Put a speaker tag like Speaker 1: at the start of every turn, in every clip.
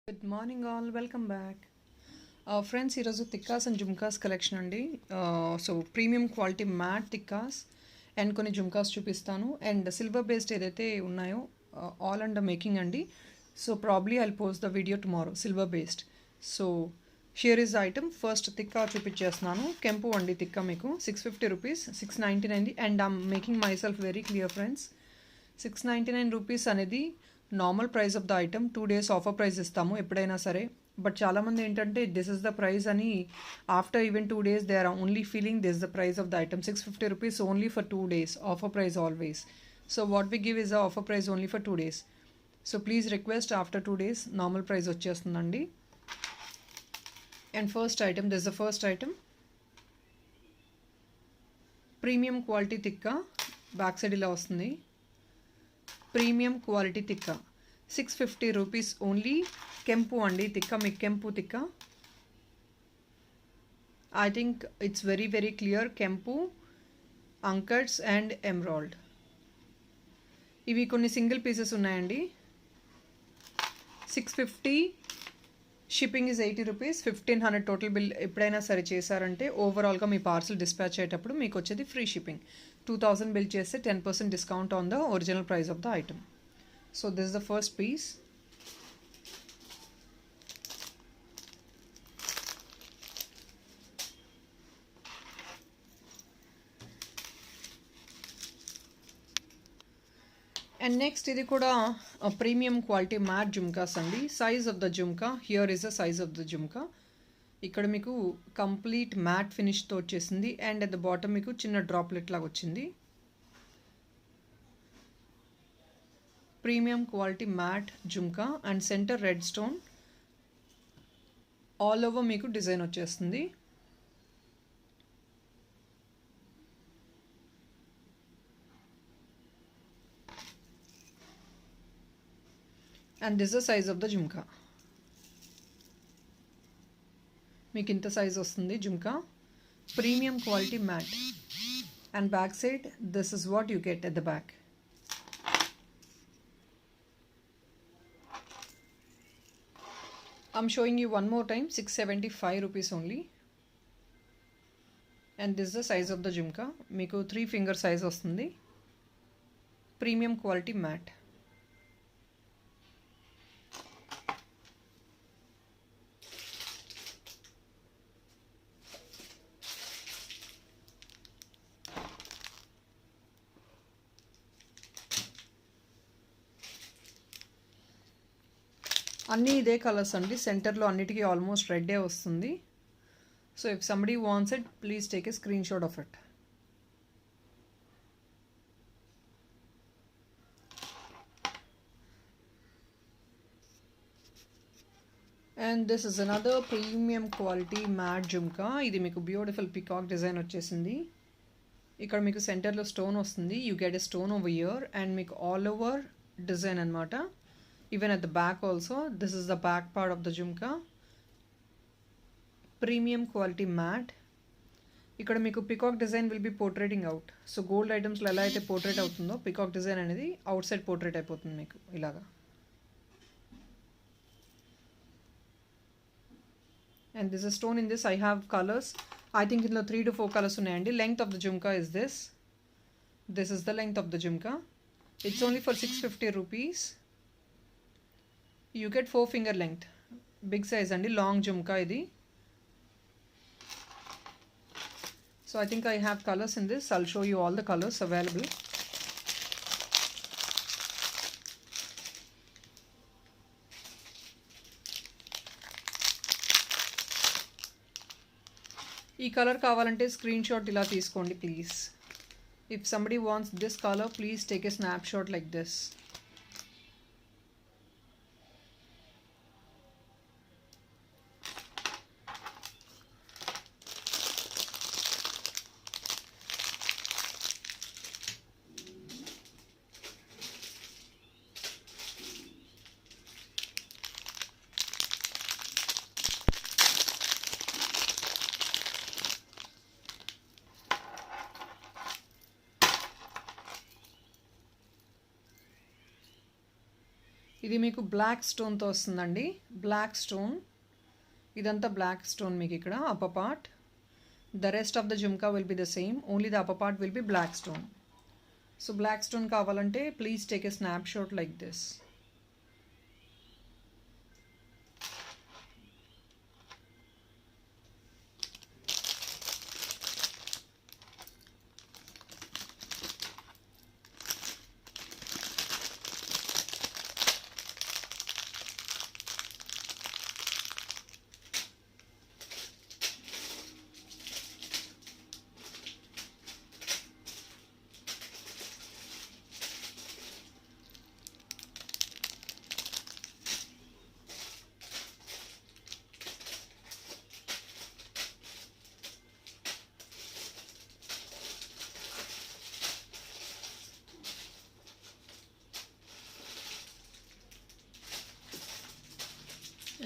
Speaker 1: Good morning all, welcome back. Friends, ఈరోజు tikkas and jhumkas collection అండి. So premium quality matte tikkas and కొన్ని జుమ్కాస్ చూపిస్తాను. And silver based ఏదైతే ఉన్నాయో ఆల్ అండర్ మేకింగ్ అండి. So probably I'll post the video tomorrow silver based. So here is item. First tikka చూపించేస్తున్నాను. కెంపు అండి తిక్కా మీకు 650 rupees, 699. And I'm making myself very clear friends. 699 rupees అనేది normal price of the item. 2 days offer price ఇస్తాము ఎప్పుడైనా సరే. But చాలామంది ఏంటంటే దిస్ ఇస్ ద ప్రైస్ అని after even 2 days they are only feeling this the price of the item. 650 rupees only for 2 days offer price always. So what we give is the offer price only for 2 days. So please request after 2 days normal price వచ్చేస్తుందండి. And first item, this the first item premium quality tikka. Back side ఇలా వస్తుంది. Premium quality తిక్క 650 rupees only. కెంపు అండి తిక్క, మీకు కెంపు తిక్క. I think it's very very clear. కెంపు, అంకట్స్ అండ్ ఎమరాల్డ్. ఇవి కొన్ని సింగిల్ పీసెస్ ఉన్నాయండి. 650, shipping is 80 rupees. 1500 total bill ఎప్పుడైనా సరే చేశారంటే ఓవరాల్గా మీ పార్సల్ డిస్పాచ్ అయ్యేటప్పుడు మీకు వచ్చేది ఫ్రీ షిప్పింగ్. 2000 బిల్ చేస్తే 10% discount on the original price of the item. So this is the first piece. And next ఇది కూడా ప్రీమియం క్వాలిటీ మ్యాట్ జుమ్కాస్ అండి. Size of the jhumka, here is the size of the jhumka. ఇక్కడ మీకు complete mat ఫినిష్తో వచ్చేసింది. And at the bottom మీకు చిన్న droplet లాగా వచ్చింది. Premium quality mat jhumka and centre red stone. All over మీకు డిజైన్ వచ్చేస్తుంది. And this the size of the jhumka. మీకు ఇంత సైజ్ వస్తుంది jhumka. Premium quality mat. And back side this is what you get at the back. I'm showing you one more time. 675 rupees only. And this is the size of the jhumka. Meeku 3 finger size vastundi. Premium quality matte. అన్నీ ఇదే colours అండి. సెంటర్లో అన్నిటికీ almost రెడ్డే వస్తుంది. So if somebody wants it, please take A screen shot of it. And this is another premium quality mat jhumka. ఇది మీకు beautiful peacock design వచ్చేసింది. ఇక్కడ మీకు సెంటర్లో స్టోన్ వస్తుంది. You get a stone over year and మీకు all over design అనమాట. Even at the back also, this is the back part of the jhumka. Premium quality matte. ఇక్కడ మీకు peacock design will be portraying out. So gold ఐటమ్స్లో ఎలా అయితే portrait అవుతుందో peacock design అనేది outside portrait అయిపోతుంది మీకు ఇలాగా. And this is stone in this. I have colours. I think ఇందులో 3 to 4 కలర్స్ ఉన్నాయండి. Length of the jhumka is this. This is the length of the jhumka. It's only for 650 rupees. You get 4 finger length. Big size and long jhumka idi. So I think I have colors in this. I'll show you all the colors available. ఈ colour కావాలంటే screen shot ఇలా తీసుకోండి please. If somebody wants this color, please take a snapshot like this. ఇది మీకు black స్టోన్తో వస్తుందండి. Black stone, ఇదంతా black stone మీకు ఇక్కడ upper part. The rest of the jhumka will be the same, only the upper part will be black stone. So black stone kavalante, please take a snapshot like this.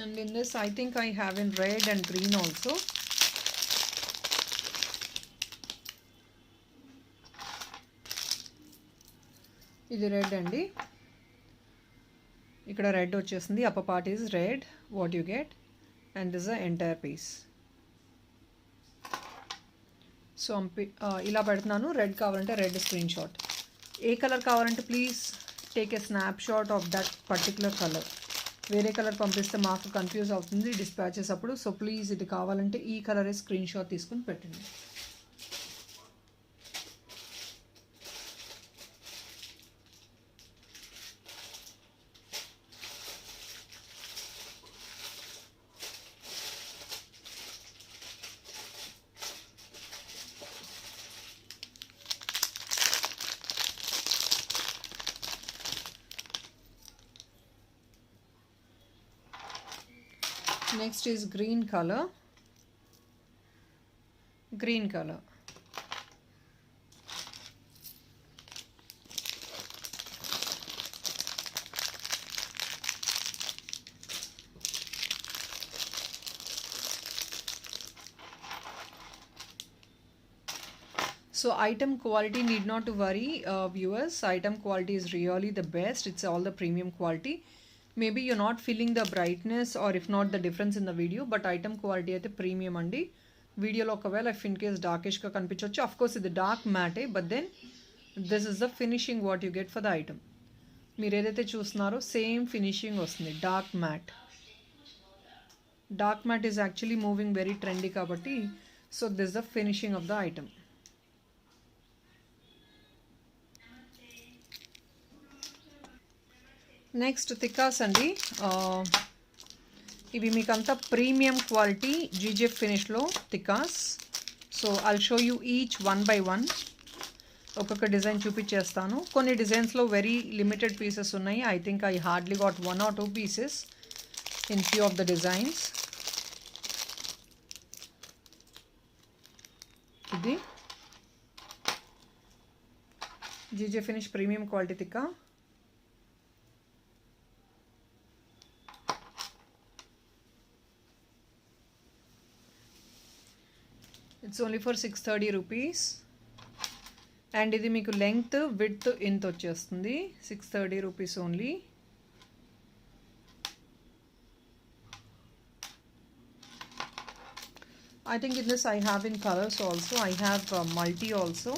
Speaker 1: And in this I think I have in red and green also. ఇది red అండి. ఇక్కడ red వచ్చేసింది. Upper part is red, what you get, and this the entire piece. So ఇలా పెడుతున్నాను. Red కావాలంటే red screenshot. ఏ colour కావాలంటే please take a snapshot of that particular colour. వేరే కలర్ పంపిస్తే మాకు కన్ఫ్యూజ్ అవుతుంది డిస్పాచెస్ అప్పుడు. సో ప్లీజ్ ఇది కావాలంటే ఈ కలరే స్క్రీన్ షాట్ తీసుకుని పెట్టండి. Next is green color. Green color. So item quality, need not to worry, viewers. Item quality is really the best. It's all the premium quality. Maybe you're not feeling the brightness or if not the difference in the video, but item quality అయితే ప్రీమియం అండి. వీడియోలో ఒకవేళ if in case డార్కిష్గా కనిపించవచ్చు. Of course ఇది dark మ్యాటే, but then this is the finishing what you get for the item. మీరు ఏదైతే చూస్తున్నారో సేమ్ ఫినిషింగ్ వస్తుంది. Dark matte. Dark matte is actually moving very trendy కాబట్టి, so this the finishing of the item. Next tikkas అండి. ఇవి మీకు అంతా premium quality GGF ఫినిష్లో tikkas. So I'll show you each one by one. ఒక్కొక్క డిజైన్ చూపించేస్తాను. కొన్ని డిజైన్స్లో వెరీ లిమిటెడ్ పీసెస్ ఉన్నాయి. I think I hardly got 1 or 2 pieces in few of the designs. ఇది GGF finish premium quality tikka. It's only for 630 rupees. And ఇది మీకు length width ఇంత వచ్చేస్తుంది. 630 rupees only. I think in this I have in colors also. I have multi also.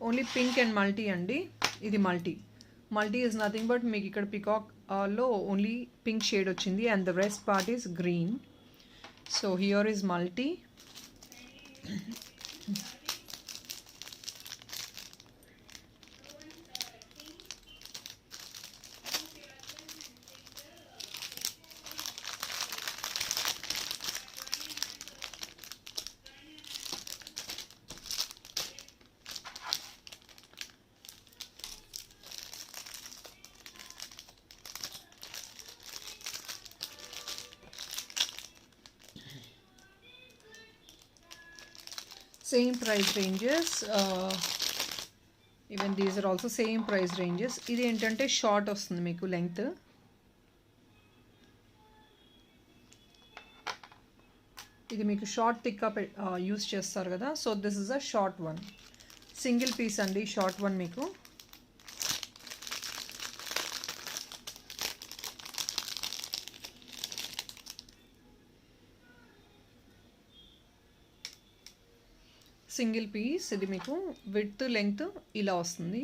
Speaker 1: Only pink and multi andi. Idi multi. Multi is nothing but make ikkada peacock lo only pink shade ochindi and the rest part is green. So here is multi. Same price ranges. Even these are also same price ranges. ఇది ఏంటంటే short వస్తుంది మీకు length. ఇది మీకు short థిక్గా use చేస్తారు కదా. So this is a short one. Single piece అండి షార్ట్ వన్ మీకు. Single piece. ఇది మీకు విడ్త్ లెంగ్త్ ఇలా వస్తుంది.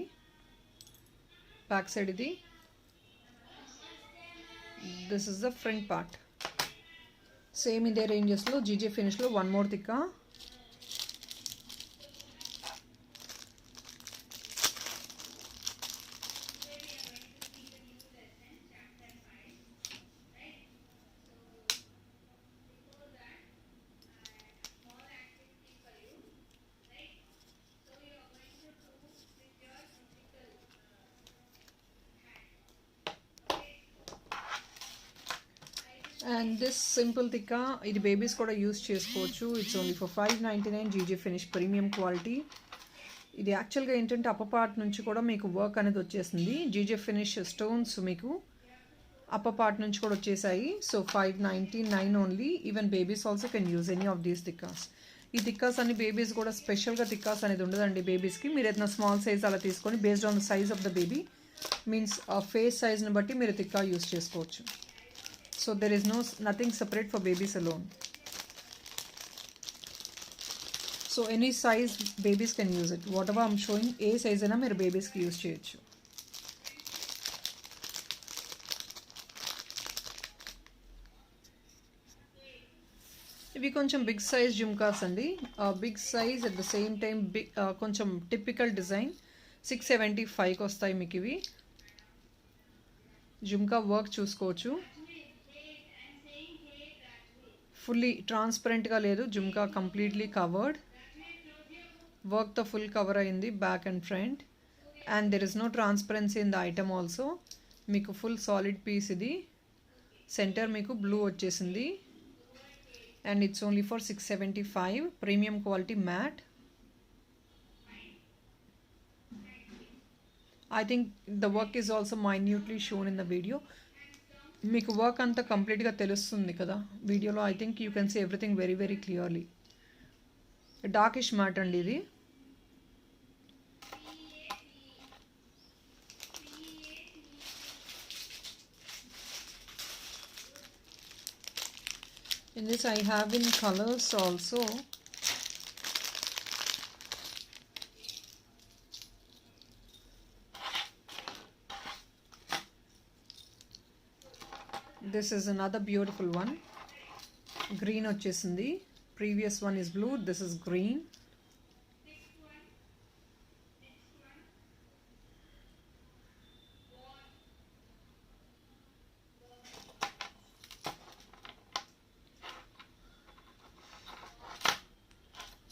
Speaker 1: బ్యాక్ సైడ్ ఇది. This is the front part. Same ఇదే రేంజెస్లో జీజే ఫినిష్లో one more tikka. And this simple tikka, ఇది బేబీస్ కూడా యూస్ చేసుకోవచ్చు. It's only for 599 GJ finish premium quality. ఇది యాక్చువల్గా ఏంటంటే అప్పర్ పార్ట్ నుంచి కూడా మీకు వర్క్ అనేది వచ్చేసింది. జీజే ఫినిష్ స్టోన్స్ మీకు అప్పర్ పార్ట్ నుంచి కూడా వచ్చేసాయి. So 599 only. Even babies also can use any of these tikkas. ఈ తిక్కాస్ అన్ని బేబీస్ కూడా స్పెషల్గా తిక్కాస్ అనేది ఉండదండి బేబీస్కి. మీరు ఏదైనా స్మాల్ సైజ్ అలా తీసుకొని based on the size of the baby means face సైజ్ని బట్టి మీరు తిక్కా యూస్ చేసుకోవచ్చు. So there is nothing separate for babies alone. So any size babies can use it. Whatever I'm showing, a size aina meer babies ki use cheyochu. ఇవి కొంచెం big size jhumkas అండి. Big size at the same time big కొంచెం typical design. 675కి వస్తాయి మీకు ఇవి. Jhumka work చూసుకోవచ్చు. Fully ట్రాన్స్పరెంట్గా లేదు జుమ్కా, కంప్లీట్లీ కవర్డ్. వర్క్తో ఫుల్ కవర్ అయింది back and front. And there is no transparency in the item also. మీకు ఫుల్ సాలిడ్ పీస్ ఇది. సెంటర్ మీకు బ్లూ వచ్చేసింది. And it's only for 675 premium quality matte. I think the work is also minutely shown in the video. మీకు work అంతా కంప్లీట్గా తెలుస్తుంది కదా వీడియోలో. I think you can see everything very very clearly. Darkish matte అండి ఇది. In this I have in colors also. This is another beautiful one. Green వచ్చేసింది. Previous one is blue. This is green.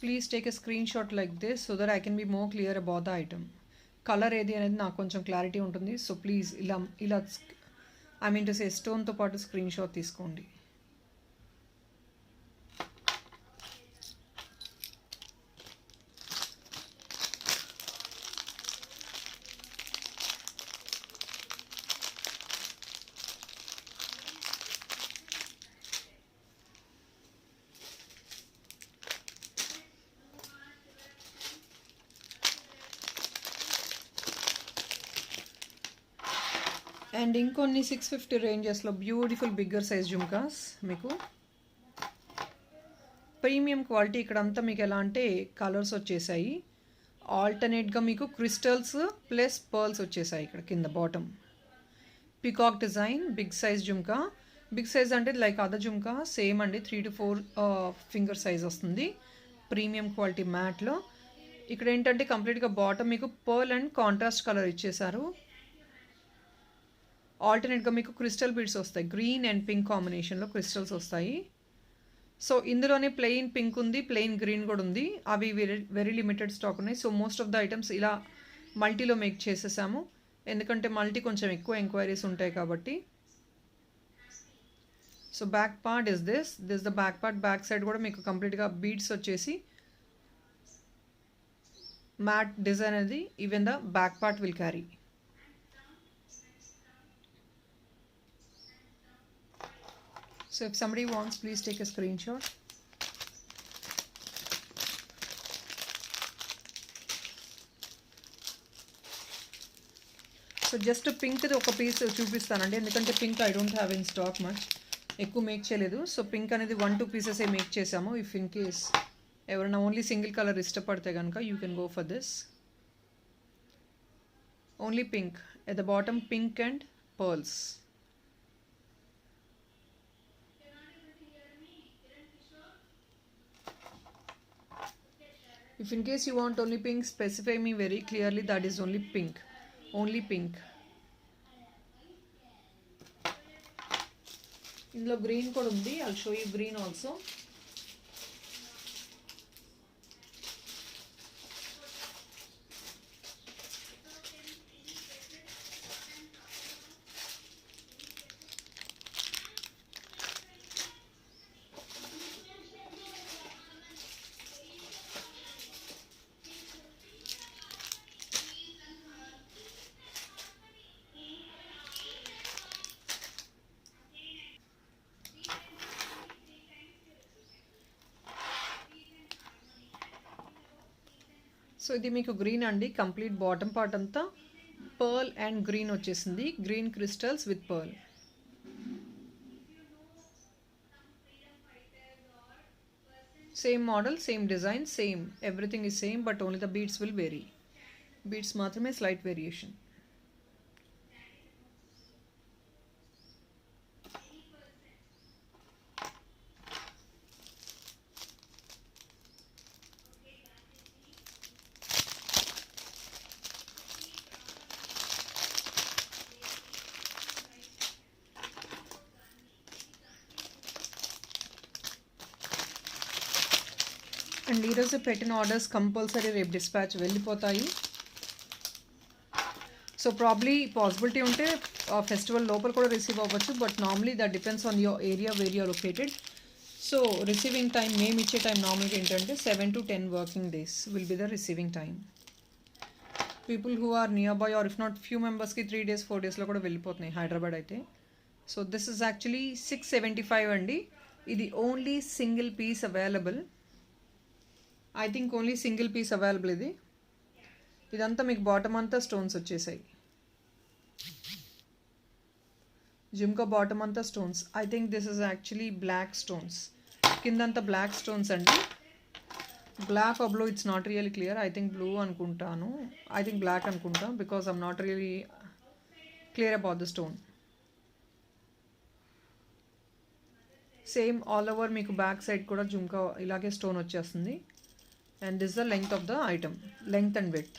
Speaker 1: Please take a screenshot like this so that I can be more clear about the item. Color ఏది అనేది నాకు కొంచెం clarity ఉంటుంది. So please ఇలా I mean to సే స్టోన్తో పాటు screen shot తీసుకోండి. And ఇంకొన్ని 650 రేంజెస్లో beautiful bigger size jhumkas మీకు. Premium quality. ఇక్కడంతా మీకు ఎలా అంటే కలర్స్ వచ్చేసాయి. ఆల్టర్నేట్గా మీకు క్రిస్టల్స్ ప్లస్ పర్ల్స్ వచ్చేసాయి ఇక్కడ కింద bottom. Peacock design big size jhumka. Big size అంటే లైక్ అదర్ జుమ్కా సేమ్ అండి. 3 to 4 ఫింగర్ సైజ్ వస్తుంది ప్రీమియం క్వాలిటీ మ్యాట్లో. ఇక్కడ ఏంటంటే కంప్లీట్గా బాటమ్ మీకు పర్ల్ అండ్ కాంట్రాస్ట్ కలర్ ఇచ్చేసారు. ఆల్టర్నేట్గా మీకు క్రిస్టల్ బీడ్స్ వస్తాయి. గ్రీన్ అండ్ పింక్ కాంబినేషన్లో క్రిస్టల్స్ వస్తాయి. సో ఇందులోనే ప్లెయిన్ పింక్ ఉంది, ప్లెయిన్ గ్రీన్ కూడా ఉంది. అవి వెరీ లిమిటెడ్ స్టాక్ ఉన్నాయి. So most of the items ఇలా మల్టీలో మేక్ చేసేసాము. ఎందుకంటే మల్టీ కొంచెం ఎక్కువ ఎంక్వైరీస్ ఉంటాయి కాబట్టి. So back part is this the back part. Back side కూడా మీకు కంప్లీట్గా బీడ్స్ వచ్చేసి మ్యాట్ డిజైన్ అనేది even the back part will carry. So if somebody wants, please take a screenshot. So just pink ఒక piece చూపిస్తానండి. ఎందుకంటే pink I don't have in stock much. ఎక్కువ make చేయలేదు. సో పింక్ అనేది 1-2 pieces make చేసాము. If in case ఎవరైనా only single colour ఇష్టపడితే కనుక you can go for this. Only pink at the bottom, pink and pearls. If in case you want only pink, specify me very clearly that is only pink. Only pink. ఇందులో green కూడా ఉంది. I'll show you green also. So ఇది మీకు green అండి. Complete bottom part అంతా pearl and green వచ్చేసింది. Green crystals with pearl. Same model, same design, same everything is same, but only the beads will vary. Beads మాత్రమే slight variation. And ఈరోజు పెట్టిన orders compulsory రేపు dispatch వెళ్ళిపోతాయి. So probably possibility ఉంటే festival లోపల కూడా receive అవ్వచ్చు, but normally that depends on your area where you're located. So receiving time మేము ఇచ్చే టైం నార్మల్గా ఏంటంటే 7 to 10 working days will be the receiving time. People who are nearby or if not few మెంబర్స్కి 3 days 4 daysలో కూడా వెళ్ళిపోతున్నాయి హైదరాబాద్ అయితే. So this is actually 675 అండి. ఇది only single piece available. I think only single piece available ఇది. ఇదంతా మీకు bottom అంతా స్టోన్స్ వచ్చేసాయి. జిమ్కా బాటమ్ అంతా stones. I think this is actually black stones. కిందంతా బ్లాక్ స్టోన్స్ అండి. Black or blue it's not really clear. I think blue అనుకుంటాను. I think black అనుకుంటా because I'm not really clear about the stone. Same all over మీకు back side కూడా జుమ్కా ఇలాగే stone వచ్చేస్తుంది. And this is the length of the item, length and width.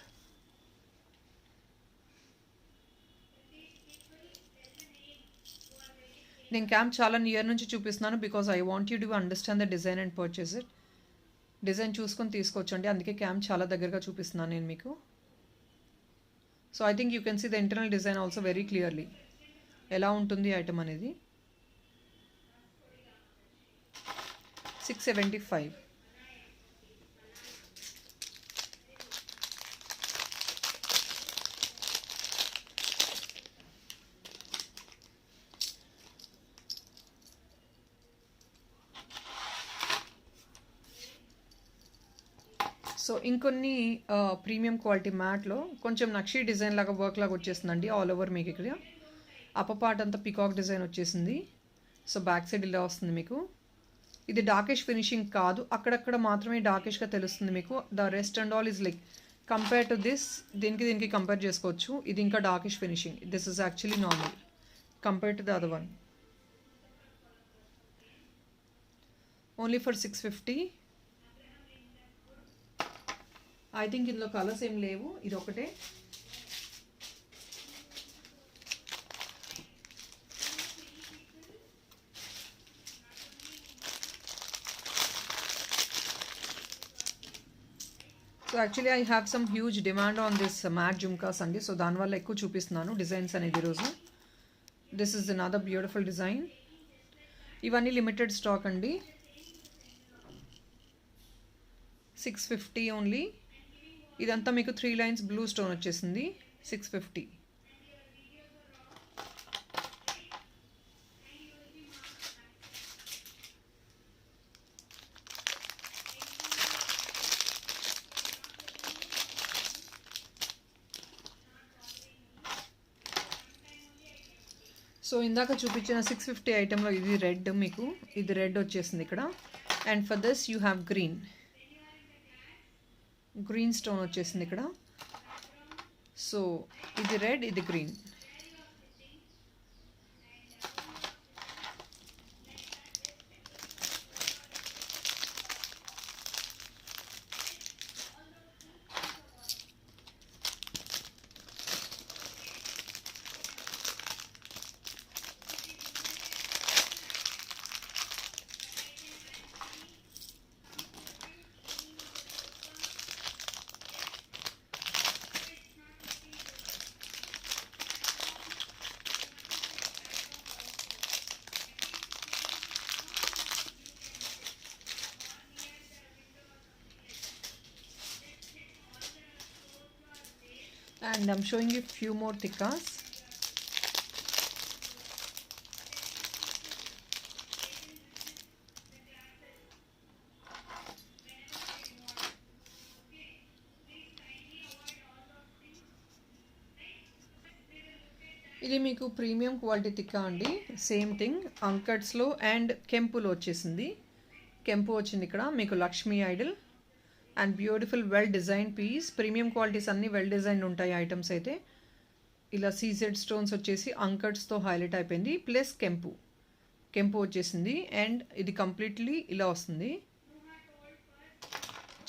Speaker 1: నేను cam చాలా near నుంచి చూపిస్తున్నాను because I want you to understand the design and purchase it. Design చూసుకొని తీసుకోవచ్చండి, అందుకే క్యాంప్ చాలా దగ్గరగా చూపిస్తున్నాను నేను మీకు. So I think you can see the internal design also very clearly ఎలా ఉంటుంది ఐటమ్ అనేది. 675. సో ఇంకొన్ని ప్రీమియం క్వాలిటీ మ్యాట్లో కొంచెం నక్షీ డిజైన్ లాగా వర్క్ లాగా వచ్చేస్తుందండి ఆల్ ఓవర్ మీకు. ఇక్కడ అప్పర్ పార్ట్ అంతా పికాక్ డిజైన్ వచ్చేసింది. సో బ్యాక్ సైడ్ ఇలా వస్తుంది మీకు. ఇది డార్కిష్ ఫినిషింగ్ కాదు, అక్కడక్కడ మాత్రమే డార్కిష్గా తెలుస్తుంది మీకు. The rest and all is like compare to this, దీనికి కంపేర్ చేసుకోవచ్చు. ఇది ఇంకా darkish finishing. This is actually normal compare to the other one. Only for 650. I think ఇందులో కలర్స్ ఏం లేవు, ఇది ఒకటే. So actually I have some huge demand on this matte jhumkas అండి. సో దానివల్ల ఎక్కువ చూపిస్తున్నాను డిజైన్స్ అనేది ఈరోజు. This is another beautiful design. ఇవన్నీ లిమిటెడ్ స్టాక్ అండి. 650 ఓన్లీ. ఇదంతా మీకు 3 lines బ్లూ స్టోన్ వచ్చేసింది. 650. సో ఇందాక చూపించిన 650 ఐటెంలో ఇది రెడ్, మీకు ఇది రెడ్ వచ్చేసింది ఇక్కడ. And for this you have green. Green stone వచ్చేసింది ఇక్కడ. సో ఇది రెడ్, ఇది green. And I'm showing you few more tikkas. ఇది మీకు ప్రీమియం క్వాలిటీ తిక్కా అండి. సేమ్ థింగ్ అంకట్స్లో అండ్ కెంపులో వచ్చేసింది. కెంపు వచ్చింది ఇక్కడ మీకు Lakshmi idol and beautiful well design piece. Premium qualities అన్నీ వెల్ డిజైన్ ఉంటాయి ఐటమ్స్ అయితే. ఇలా సీజెడ్ స్టోన్స్ వచ్చేసి అంకట్స్తో హైలైట్ అయిపోయింది. ప్లస్ కెంపు వచ్చేసింది అండ్ ఇది కంప్లీట్లీ ఇలా వస్తుంది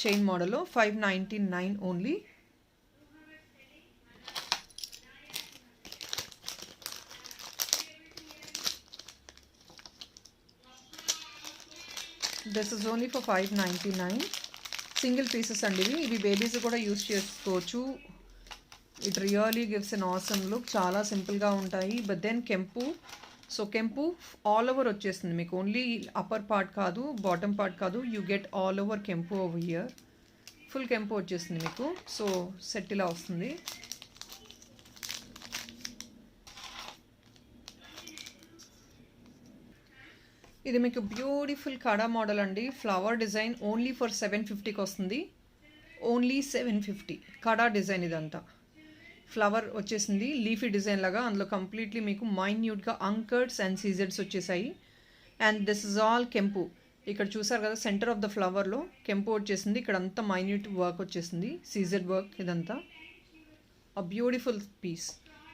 Speaker 1: చైన్ మోడల్లో. 599 only. This is only for 599. Single pieces అండి ఇవి బేబీస్ కూడా యూస్ చేసుకోవచ్చు. It really gives an awesome look. చాలా సింపుల్గా ఉంటాయి. బట్ దెన్ కెంపు, సో కెంపు ఆల్ ఓవర్ వచ్చేస్తుంది మీకు. ఓన్లీ అప్పర్ పార్ట్ కాదు, బాటమ్ పార్ట్ కాదు, యూ గెట్ ఆల్ ఓవర్ కెంపు ఓవర్ హియర్. ఫుల్ కెంపు వచ్చేస్తుంది మీకు. సో సెట్ ఇలా వస్తుంది. ఇది మీకు బ్యూటిఫుల్ కడా మోడల్ అండి. ఫ్లవర్ డిజైన్ ఓన్లీ ఫర్ 750కి వస్తుంది. ఓన్లీ 750 కడా డిజైన్. ఇదంతా ఫ్లవర్ వచ్చేసింది లీఫీ డిజైన్ లాగా. అందులో కంప్లీట్లీ మీకు మైన్యూట్గా అంకర్డ్స్ అండ్ సీజెడ్స్ వచ్చేసాయి. అండ్ దిస్ ఇస్ ఆల్ కెంపు. ఇక్కడ చూసారు కదా సెంటర్ ఆఫ్ ద ఫ్లవర్లో కెంపు వచ్చేసింది. ఇక్కడ అంతా మైన్యూట్ వర్క్ వచ్చేసింది, సీజెడ్ వర్క్. ఇదంతా a beautiful piece.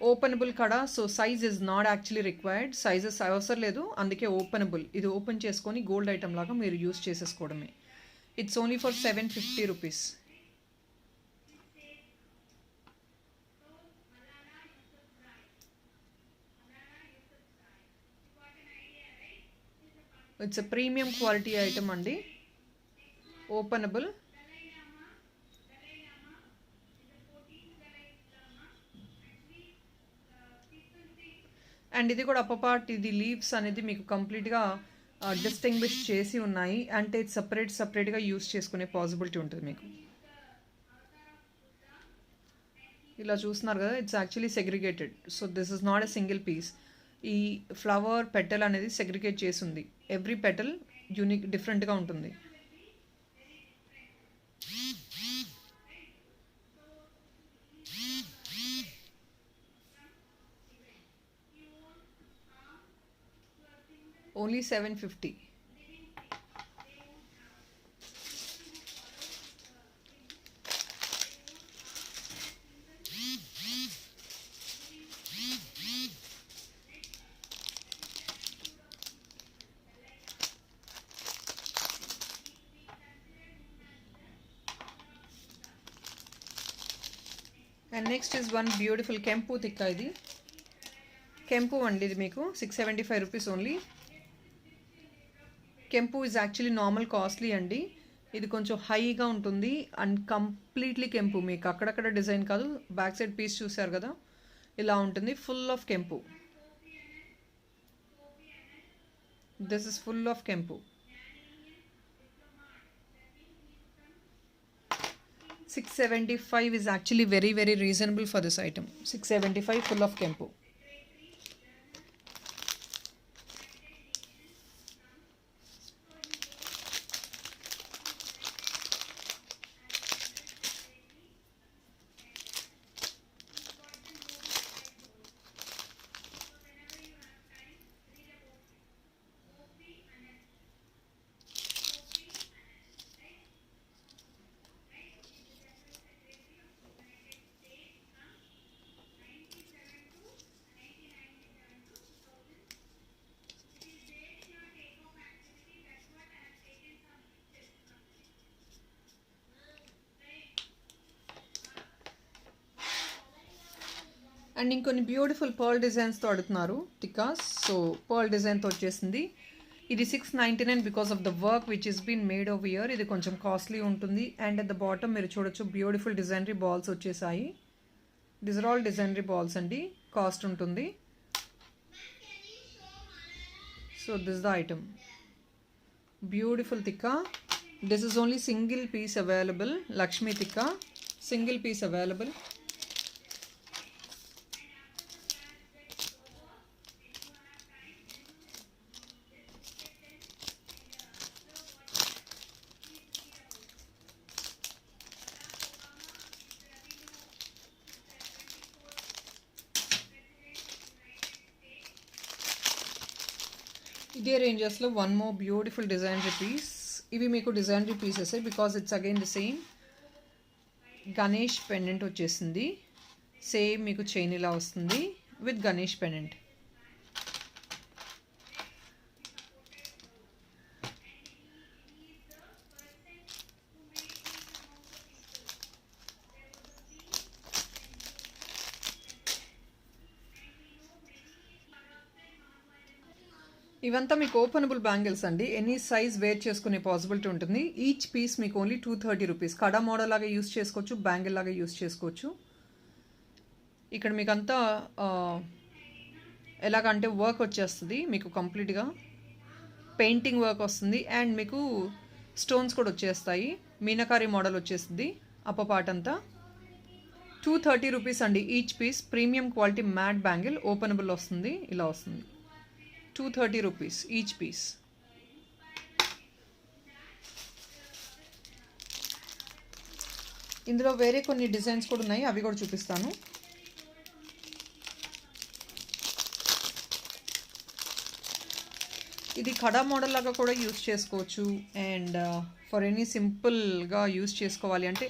Speaker 1: Openable kada. So size is not actually required. Sizes అవసరం లేదు, అందుకే ఓపెనబుల్. ఇది ఓపెన్ చేసుకొని గోల్డ్ ఐటమ్ లాగా మీరు యూస్ చేసేసుకోవడమే. It's only for 750 rupees. It's a premium quality item అండి. ఓపెనబుల్. అండ్ ఇది కూడా అప్పర్ పార్ట్, ఇది లీవ్స్ అనేది మీకు కంప్లీట్గా డిస్టింగ్విష్ చేసి ఉన్నాయి. అంటే సపరేట్గా యూస్ చేసుకునే పాసిబిలిటీ ఉంటుంది మీకు. ఇలా చూస్తున్నారు కదా, it's actually segregated. So this is not a single piece. ఈ ఫ్లవర్ పెటల్ అనేది సెగ్రిగేట్ చేసి ఉంది. ఎవ్రీ పెటల్ యూనిక్ డిఫరెంట్గా ఉంటుంది. Only 750. And next is one beautiful kempu tikka. ఇది కెంపు అండి. ఇది మీకు 675 rupees only. Kempu is actually normal costly అండి. ఇది కొంచెం హైగా ఉంటుంది అండ్ కంప్లీట్లీ కెంపు. మీకు అక్కడక్కడ డిజైన్ కాదు. బ్యాక్ సైడ్ పీస్ చూసారు కదా, ఇలా ఉంటుంది. ఫుల్ ఆఫ్ కెంపు. దిస్ ఇస్ ఫుల్ ఆఫ్ కెంపు. 675 is actually very reasonable for this item. 675 full of kempu. And ఇంకొన్ని బ్యూటిఫుల్ పర్ల్ డిజైన్స్తో అడుగుతున్నారు టిక్కాస్. సో పర్ల్ డిజైన్తో వచ్చేసింది. ఇది 699 because of the work which is been made over year. ఇది కొంచెం కాస్ట్లీ ఉంటుంది. అండ్ అట్ ద బాటమ్ మీరు చూడొచ్చు బ్యూటిఫుల్ డిజైనరీ బాల్స్ వచ్చేసాయి. This are all designery balls అండి. కాస్ట్ ఉంటుంది. So this the item. Beautiful tikka. This is only single piece available. Lakshmi tikka single piece available. ఇదే రేంజెస్లో one more beautiful designery piece. ఇవి మీకు designery pieces because it's again the same. Ganesh pendant వచ్చేసింది. Same మీకు chain ఇలా వస్తుంది విత్ గణేష్ పెండెంట్. ఇవంతా మీకు ఓపెనబుల్ బ్యాంగిల్స్ అండి. ఎనీ సైజ్ వేర్ చేసుకునే పాసిబిలిటీ ఉంటుంది. ఈచ్ పీస్ మీకు ఓన్లీ 230 రూపీస్. కడా మోడల్ లాగా యూస్ చేసుకోవచ్చు, బ్యాంగిల్ లాగా యూస్ చేసుకోవచ్చు. ఇక్కడ మీకు అంతా ఎలాగంటే వర్క్ వచ్చేస్తుంది మీకు కంప్లీట్గా. పెయింటింగ్ వర్క్ వస్తుంది అండ్ మీకు స్టోన్స్ కూడా వచ్చేస్తాయి. మీనకారి మోడల్ వచ్చేస్తుంది అప్ప పార్ట్ అంతా. 230 రూపీస్ అండి each piece. Premium quality matte bangle openable వస్తుంది. ఇలా వస్తుంది. 230 రూపీస్ ఈచ్ పీస్. ఇందులో వేరే కొన్ని డిజైన్స్ కూడా ఉన్నాయి, అవి కూడా చూపిస్తాను. ఇది కడా మోడల్ లాగా కూడా యూస్ చేసుకోవచ్చు. అండ్ ఫర్ ఎనీ సింపుల్గా యూస్ చేసుకోవాలి అంటే,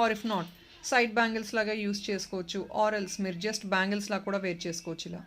Speaker 1: or if not side bangles లాగా యూస్ చేసుకోవచ్చు. ఆర్ ఎల్స్ మీరు జస్ట్ బ్యాంగిల్స్ లాగా కూడా వేర్ చేసుకోవచ్చు ఇలా.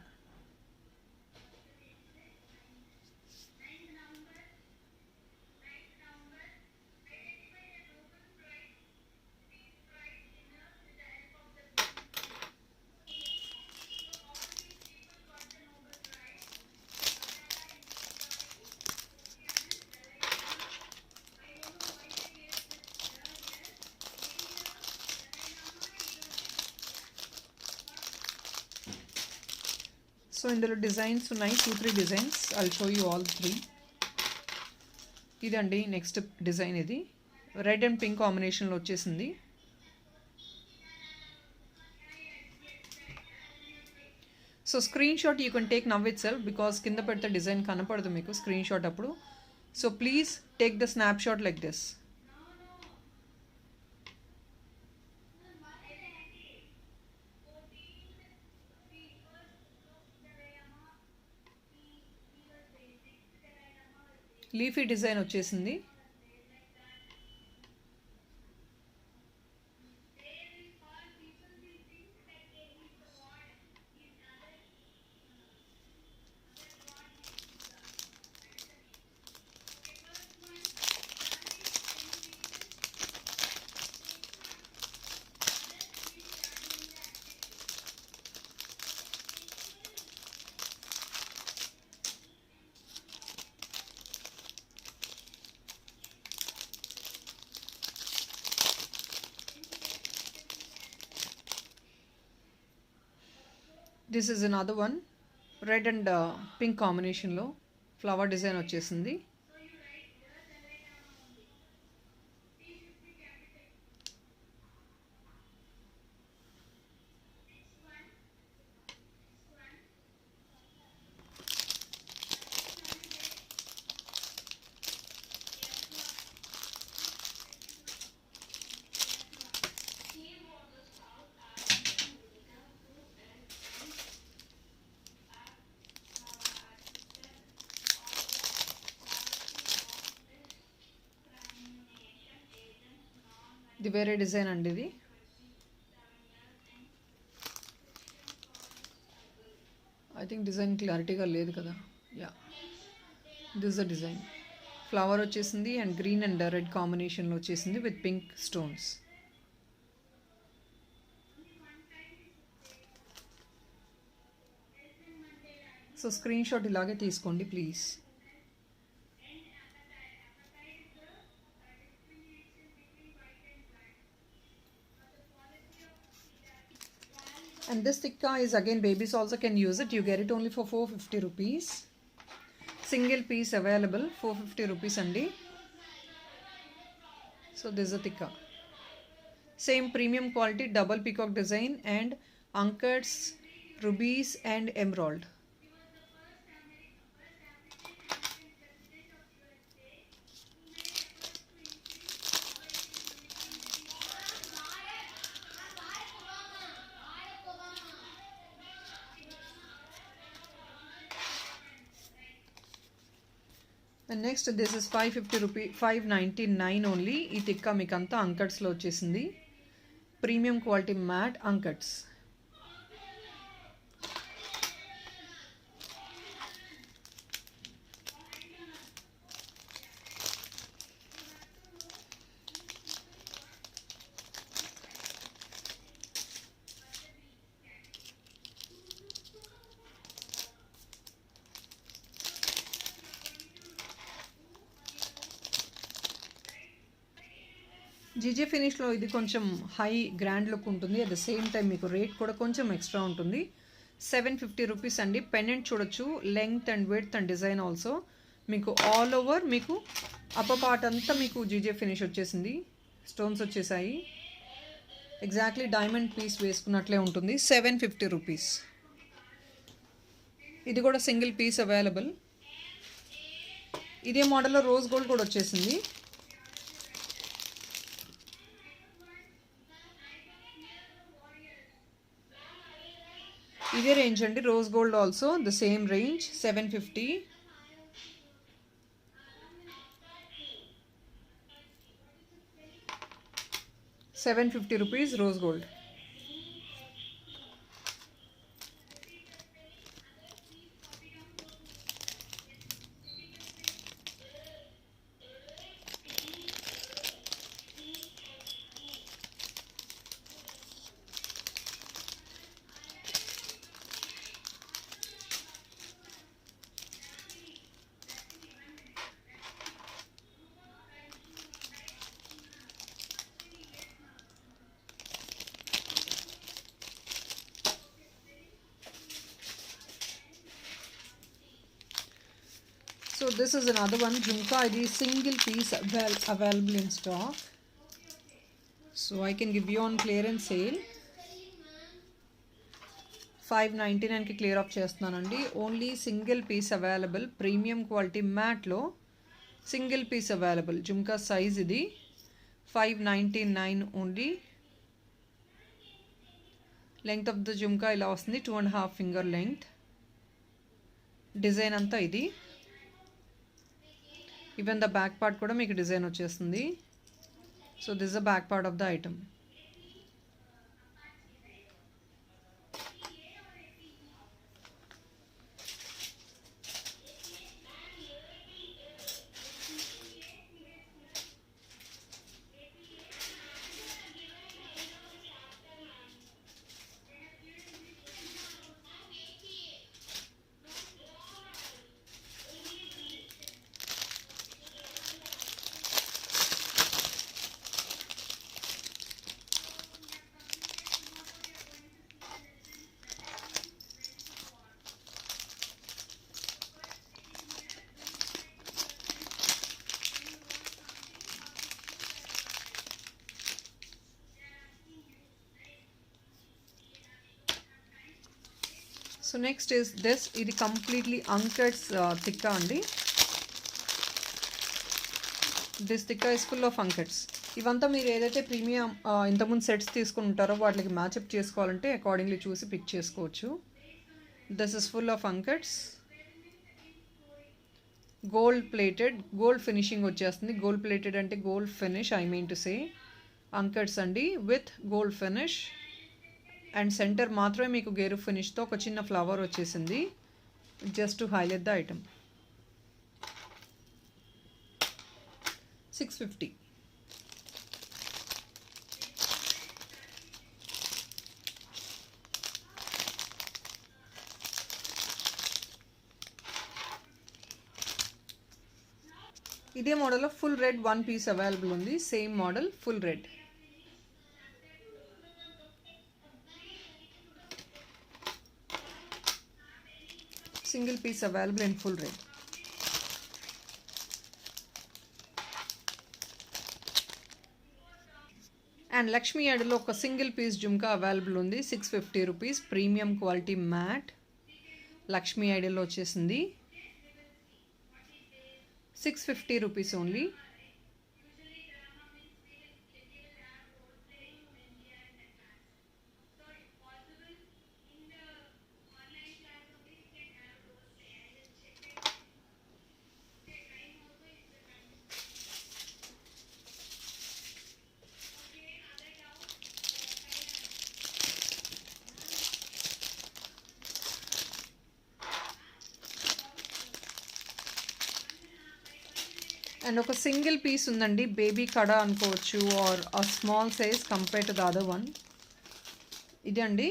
Speaker 1: సో ఇందులో డిజైన్స్ ఉన్నాయి, 2-3 డిజైన్స్. I'll show you all 3. ఇదండి నెక్స్ట్ డిజైన్. ఇది రెడ్ అండ్ పింక్ కాంబినేషన్లో వచ్చేసింది. So screen shot you can take now itself because కింద పెడితే డిజైన్ కనపడదు మీకు స్క్రీన్ షాట్ అప్పుడు. So please take the snap shot like this. Leafy design వచ్చేసింది. This is another one. Red and pink కాంబినేషన్లో flower design వచ్చేసింది. ఇది వేరే డిజైన్ అండి. ఇది ఐ థింక్ డిజైన్ క్లారిటీగా లేదు కదా. Yeah, this the design. Flower వచ్చేసింది అండ్ గ్రీన్ అండ్ రెడ్ కాంబినేషన్లో వచ్చేసింది with pink stones. So screen shot ఇలాగే తీసుకోండి please. And this tikka is again babies also can use it. You get it only for 450 rupees. Single piece available 450 rupees andi. So this is a tikka. Same premium quality double peacock design and ankats, rubies and emerald. And next this is 550 rupee 599 only. ఈ tikka మీకు అంతా అంకట్స్ లో వచ్చేసింది. Premium quality mat అంకట్స్. GJ ఫినిష్లో ఇది కొంచెం high grand look ఉంటుంది. At the same time మీకు rate కూడా కొంచెం ఎక్స్ట్రా ఉంటుంది. 750 రూపీస్ అండి. పెండెంట్ చూడొచ్చు, length and width and design also. మీకు ఆల్ ఓవర్ మీకు అప్పర్ పార్ట్ అంతా మీకు జీజే ఫినిష్ వచ్చేసింది. స్టోన్స్ వచ్చేసాయి. ఎగ్జాక్ట్లీ డైమండ్ పీస్ వేసుకున్నట్లే ఉంటుంది. 750 రూపీస్. ఇది కూడా సింగిల్ పీస్ అవైలబుల్. ఇదే మోడల్లో రోజ్ గోల్డ్ కూడా వచ్చేసింది. ఇదే రేంజ్ అండి. Rose gold also the same range 750. ₹750 rose gold. So this is another one, jhumka. It is single piece available in stock. So I can give you on clearance sale. 599 కి clear off చేస్తున్నానండి. Only single piece available. Premium quality మ్యాట్లో single piece available. Jhumka size ఇది 599 only. Length of the jhumka ఇలా వస్తుంది, 2.5 finger length. Design అంతా ఇది. Even the back part కూడా మీకు డిజైన్ వచ్చేస్తుంది. So this the back part of the item. So next is this. ఇది కంప్లీట్లీ అంకట్స్ తిక్కా అండి. This tikka is full of uncuts. ఇవంతా మీరు ఏదైతే ప్రీమియం ఇంతకుముందు సెట్స్ తీసుకుని ఉంటారో వాటికి మ్యాచ్అప్ చేసుకోవాలంటే అకార్డింగ్లీ చూసి పిక్ చేసుకోవచ్చు. This is full of uncuts. Gold plated, gold finishing వచ్చేస్తుంది. గోల్డ్ ప్లేటెడ్ అంటే gold finish, I mean to say. Uncuts అండి with gold finish. And center మాత్రమే మీకు గేరు ఫినిష్తో ఒక చిన్న ఫ్లవర్ వచ్చేసింది, just to highlight the item. 650. ఇదే మోడల్లో ఫుల్ రెడ్ 1 పీస్ అవైలబుల్ ఉంది. Same model full red. Single piece available in full red. And Lakshmi యాడ్లో ఒక సింగిల్ పీస్ జుమ్కా అవైలబుల్ ఉంది. 650 rupees premium quality matte Lakshmi ఐడియాలో వచ్చేసింది. 650 రూపీస్ ఓన్లీ. అండ్ ఒక సింగిల్ పీస్ ఉందండి, బేబీ కడ అనుకోవచ్చు or a small size compare to the other one. ఇది అండి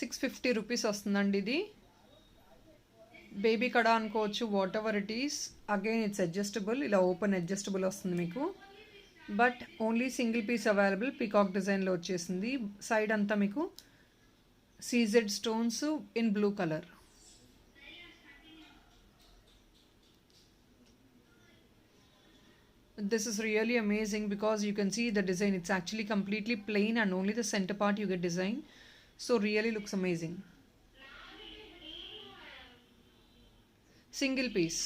Speaker 1: ₹650 వస్తుందండి. ఇది బేబీ కడ అనుకోవచ్చు, whatever it is. Again it's adjustable, ఇలా ఓపెన్ అడ్జస్టబుల్ వస్తుంది మీకు. But only single piece available. Peacock డిజైన్లో వచ్చేసింది. సైడ్ అంతా మీకు CZ stones in blue colour. This is really amazing because you can see the design. It's actually completely plain and only the center part you get design. So really looks amazing. Single piece.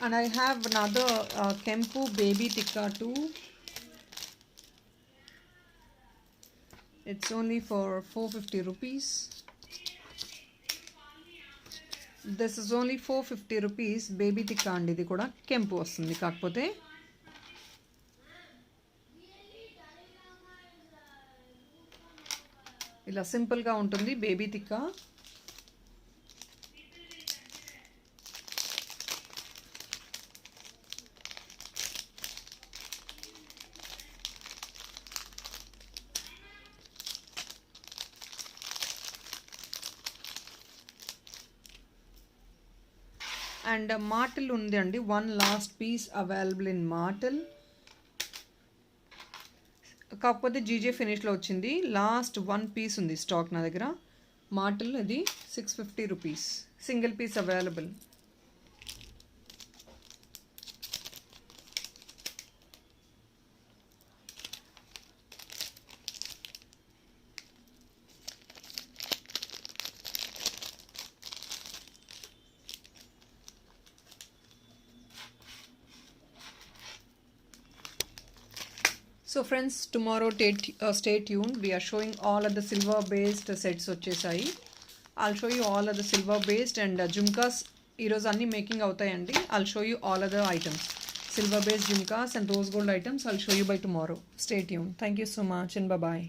Speaker 1: And I have another Kempu baby tikka too. It's only for 450 rupees. This is only 450 rupees. Baby tikka అండి. ఇది కూడా కెంపు వస్తుంది. కాకపోతే ఇలా సింపుల్గా ఉంటుంది baby tikka. And మార్టిల్ ఉంది అండి. 1 లాస్ట్ పీస్ అవైలబుల్ ఇన్ మార్టిల్. కాకపోతే జీజే ఫినిష్లో వచ్చింది. లాస్ట్ 1 పీస్ ఉంది స్టాక్ నా దగ్గర. మార్టిల్ ఇది 650 rupees. Single piece available. So friends, tomorrow stay tuned. We are showing all of the silver based sets వచ్చేసాయి. I'll show you all of the silver based and jumkas ఈరోజు అన్ని making అవుతాయండి. I'll show you all other items. Silver based jumkas and rose gold items I'll show you by tomorrow. Stay tuned. Thank you so much and bye bye.